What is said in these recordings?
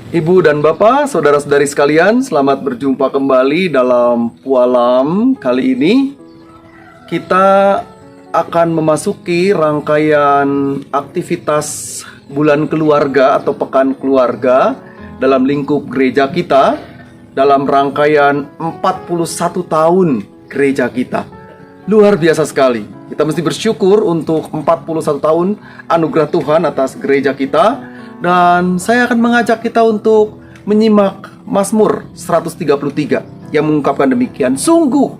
Ibu dan Bapak, saudara-saudari sekalian, selamat berjumpa kembali dalam Pualam. Kali ini kita akan memasuki rangkaian aktivitas bulan keluarga atau pekan keluarga dalam lingkup gereja kita dalam rangkaian 41 tahun gereja kita. Luar biasa sekali. Kita mesti bersyukur untuk 41 tahun anugerah Tuhan atas gereja kita. Dan saya akan mengajak kita untuk menyimak Mazmur 133 yang mengungkapkan demikian. Sungguh,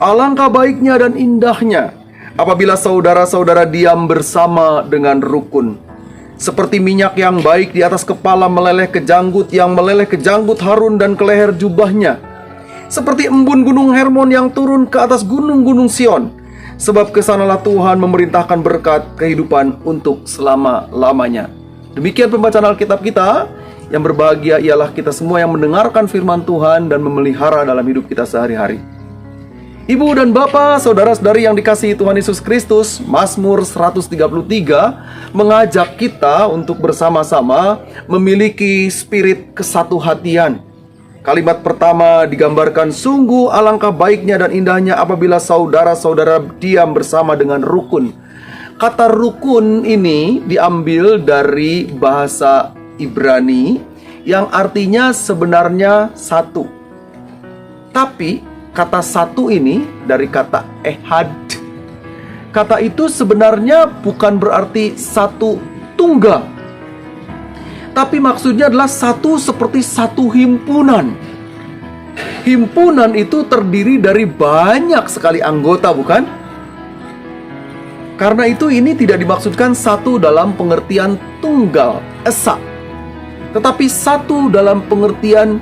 alangkah baiknya dan indahnya apabila saudara-saudara diam bersama dengan rukun. Seperti minyak yang baik di atas kepala meleleh ke janggut, yang meleleh ke janggut Harun dan ke leher jubahnya. Seperti embun gunung Hermon yang turun ke atas gunung-gunung Sion. Sebab kesanalah Tuhan memerintahkan berkat kehidupan untuk selama-lamanya. Demikian pembacaan Alkitab kita. Yang berbahagia ialah kita semua yang mendengarkan firman Tuhan dan memelihara dalam hidup kita sehari-hari. Ibu dan Bapak, saudara-saudari yang dikasihi Tuhan Yesus Kristus, Mazmur 133 mengajak kita untuk bersama-sama memiliki spirit kesatuhatian. Kalimat pertama digambarkan, sungguh alangkah baiknya dan indahnya apabila saudara-saudara diam bersama dengan rukun. Kata rukun ini diambil dari bahasa Ibrani yang artinya sebenarnya satu. Tapi kata satu ini dari kata ehad. Kata itu sebenarnya bukan berarti satu tunggal, tapi maksudnya adalah satu seperti satu himpunan. Himpunan itu terdiri dari banyak sekali anggota, bukan? Karena itu ini tidak dimaksudkan satu dalam pengertian tunggal, esa, tetapi satu dalam pengertian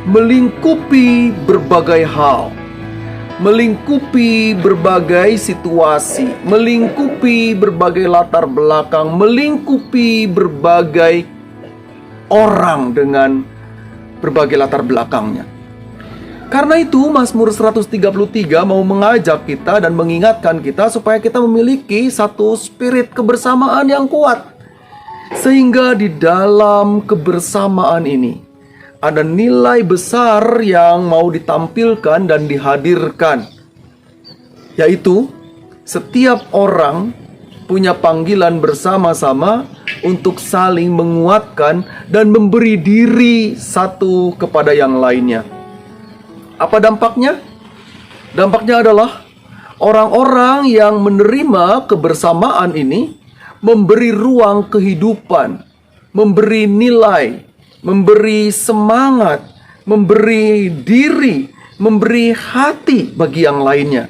melingkupi berbagai hal, melingkupi berbagai situasi, melingkupi berbagai latar belakang, melingkupi berbagai orang dengan berbagai latar belakangnya. Karena itu Mazmur 133 mau mengajak kita dan mengingatkan kita supaya kita memiliki satu spirit kebersamaan yang kuat. Sehingga di dalam kebersamaan ini ada nilai besar yang mau ditampilkan dan dihadirkan. Yaitu setiap orang punya panggilan bersama-sama untuk saling menguatkan dan memberi diri satu kepada yang lainnya. Apa dampaknya? Dampaknya adalah orang-orang yang menerima kebersamaan ini memberi ruang kehidupan, memberi nilai, memberi semangat, memberi diri, memberi hati bagi yang lainnya.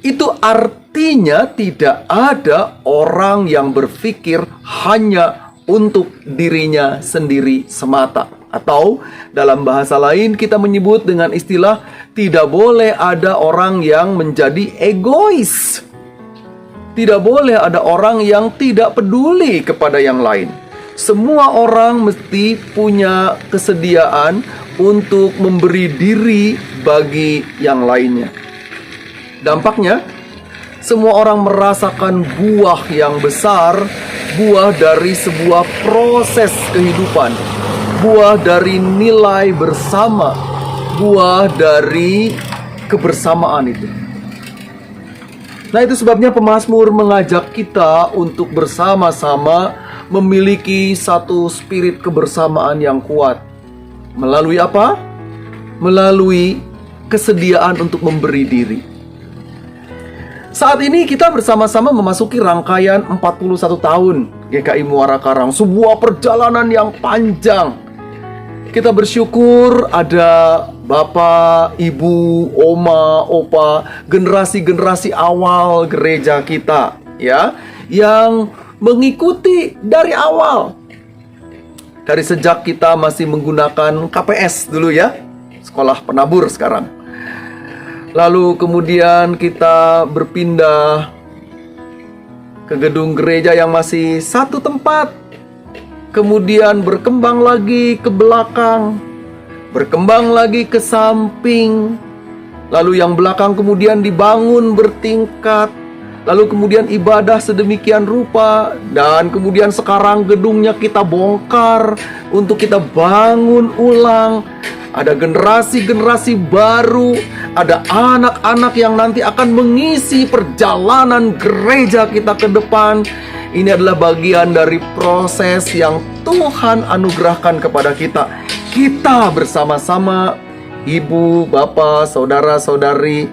Itu artinya tidak ada orang yang berpikir hanya untuk dirinya sendiri semata. Atau dalam bahasa lain kita menyebut dengan istilah tidak boleh ada orang yang menjadi egois. Tidak boleh ada orang yang tidak peduli kepada yang lain. Semua orang mesti punya kesediaan untuk memberi diri bagi yang lainnya. Dampaknya, semua orang merasakan buah yang besar, buah dari sebuah proses kehidupan, buah dari nilai bersama, buah dari kebersamaan itu. Nah, itu sebabnya pemazmur mengajak kita untuk bersama-sama memiliki satu spirit kebersamaan yang kuat. Melalui apa? Melalui kesediaan untuk memberi diri. Saat ini kita bersama-sama memasuki rangkaian 41 tahun GKI Muara Karang, sebuah perjalanan yang panjang. Kita bersyukur ada Bapak, Ibu, Oma, Opa, generasi-generasi awal gereja kita, ya, yang mengikuti dari awal. Dari sejak kita masih menggunakan KPS dulu ya, sekolah penabur sekarang. Lalu kemudian kita berpindah ke gedung gereja yang masih satu tempat. Kemudian berkembang lagi ke belakang, berkembang lagi ke samping. Lalu yang belakang kemudian dibangun bertingkat. lalu kemudian ibadah sedemikian rupa, dan kemudian sekarang gedungnya kita bongkar untuk kita bangun ulang. Ada generasi-generasi baru, ada anak-anak yang nanti akan mengisi perjalanan gereja kita ke depan. Ini adalah bagian dari proses yang Tuhan anugerahkan kepada kita. Kita bersama-sama, ibu, bapak, saudara-saudari,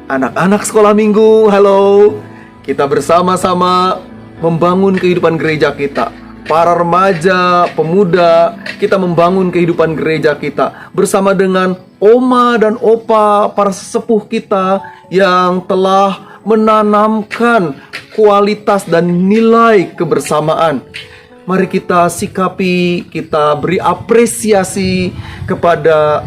anak-anak sekolah minggu, halo. Kita bersama-sama membangun kehidupan gereja kita. Para remaja, pemuda, kita membangun kehidupan gereja kita bersama dengan oma dan opa, para sesepuh kita yang telah menanamkan kualitas dan nilai kebersamaan. Mari kita sikapi, kita beri apresiasi kepada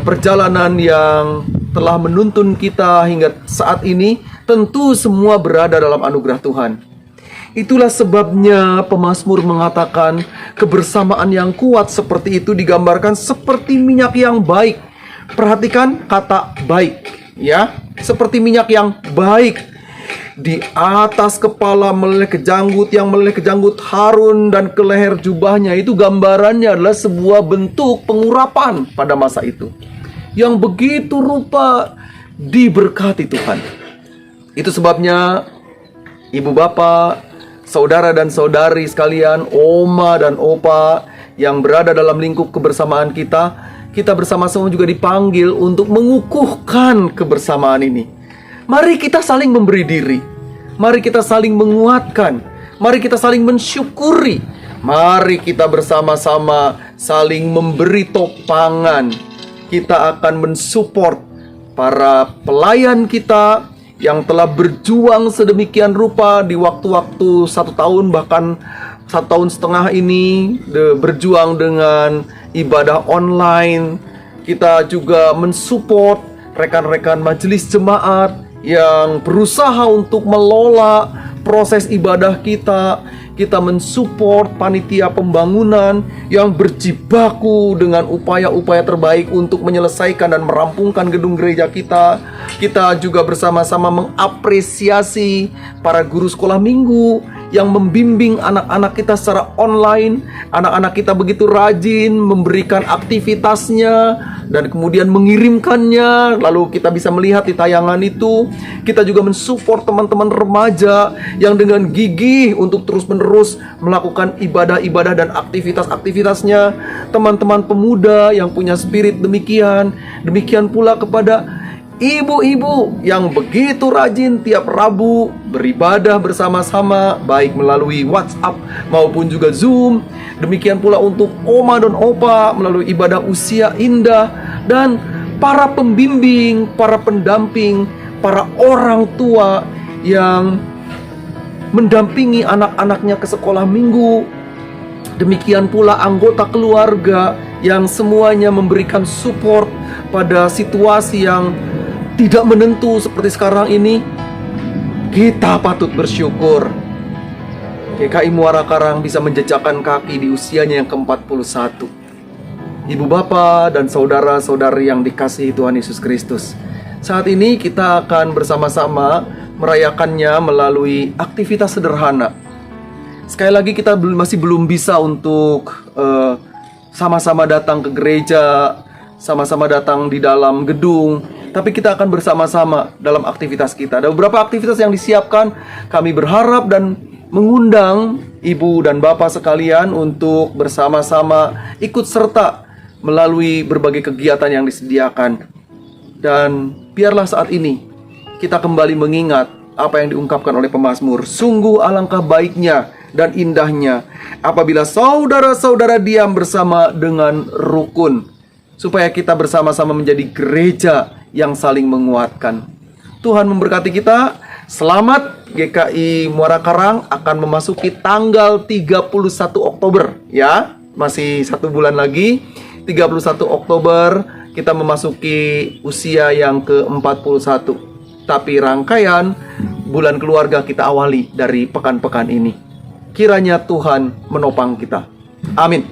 perjalanan yang telah menuntun kita hingga saat ini. Tentu semua berada dalam anugerah Tuhan. Itulah sebabnya pemazmur mengatakan kebersamaan yang kuat seperti itu digambarkan seperti minyak yang baik. Perhatikan kata baik, ya, seperti minyak yang baik di atas kepala meleleh ke janggut, yang meleleh ke janggut Harun dan ke leher jubahnya. Itu gambarannya adalah sebuah bentuk pengurapan pada masa itu yang begitu rupa diberkati Tuhan. Itu sebabnya ibu bapak, saudara dan saudari sekalian, oma dan opa yang berada dalam lingkup kebersamaan kita, kita bersama-sama juga dipanggil untuk mengukuhkan kebersamaan ini. Mari kita saling memberi diri. Mari kita saling menguatkan. Mari kita saling mensyukuri. Mari kita bersama-sama saling memberi topangan. Kita akan mensupport para pelayan kita yang telah berjuang sedemikian rupa di waktu-waktu 1 tahun bahkan 1,5 tahun ini, berjuang dengan ibadah online. Kita juga mensupport rekan-rekan majelis jemaat yang berusaha untuk melola proses ibadah kita. Kita mensupport panitia pembangunan yang berjibaku dengan upaya-upaya terbaik untuk menyelesaikan dan merampungkan gedung gereja kita. Kita juga bersama-sama mengapresiasi para guru sekolah minggu yang membimbing anak-anak kita secara online. Anak-anak kita begitu rajin memberikan aktivitasnya dan kemudian mengirimkannya. Lalu kita bisa melihat di tayangan itu. Kita juga mensupport teman-teman remaja yang dengan gigih untuk terus-menerus melakukan ibadah-ibadah dan aktivitas-aktivitasnya. Teman-teman pemuda yang punya spirit demikian. Demikian pula kepada ibu-ibu yang begitu rajin tiap Rabu beribadah bersama-sama, baik melalui WhatsApp maupun juga Zoom. Demikian pula untuk oma dan opa melalui ibadah usia indah. Dan para pembimbing, para pendamping, para orang tua yang mendampingi anak-anaknya ke sekolah minggu. Demikian pula anggota keluarga yang semuanya memberikan support pada situasi yang tidak menentu seperti sekarang ini. Kita patut bersyukur GKI Muara Karang bisa menjejakkan kaki di usianya yang ke-41. Ibu bapak dan saudara-saudari yang dikasihi Tuhan Yesus Kristus, saat ini kita akan bersama-sama merayakannya melalui aktivitas sederhana. Sekali lagi kita masih belum bisa untuk sama-sama datang ke gereja, sama-sama datang di dalam gedung, tapi kita akan bersama-sama dalam aktivitas kita. Ada beberapa aktivitas yang disiapkan. Kami berharap dan mengundang ibu dan bapak sekalian untuk bersama-sama ikut serta melalui berbagai kegiatan yang disediakan. Dan biarlah saat ini kita kembali mengingat apa yang diungkapkan oleh pemazmur. Sungguh alangkah baiknya dan indahnya apabila saudara-saudara diam bersama dengan rukun, supaya kita bersama-sama menjadi gereja yang saling menguatkan. Tuhan memberkati kita. Selamat, GKI Muara Karang akan memasuki tanggal 31 Oktober ya. Masih 1 bulan lagi. 31 Oktober kita memasuki usia yang ke-41. Tapi rangkaian bulan keluarga kita awali dari pekan-pekan ini. Kiranya Tuhan menopang kita. Amin.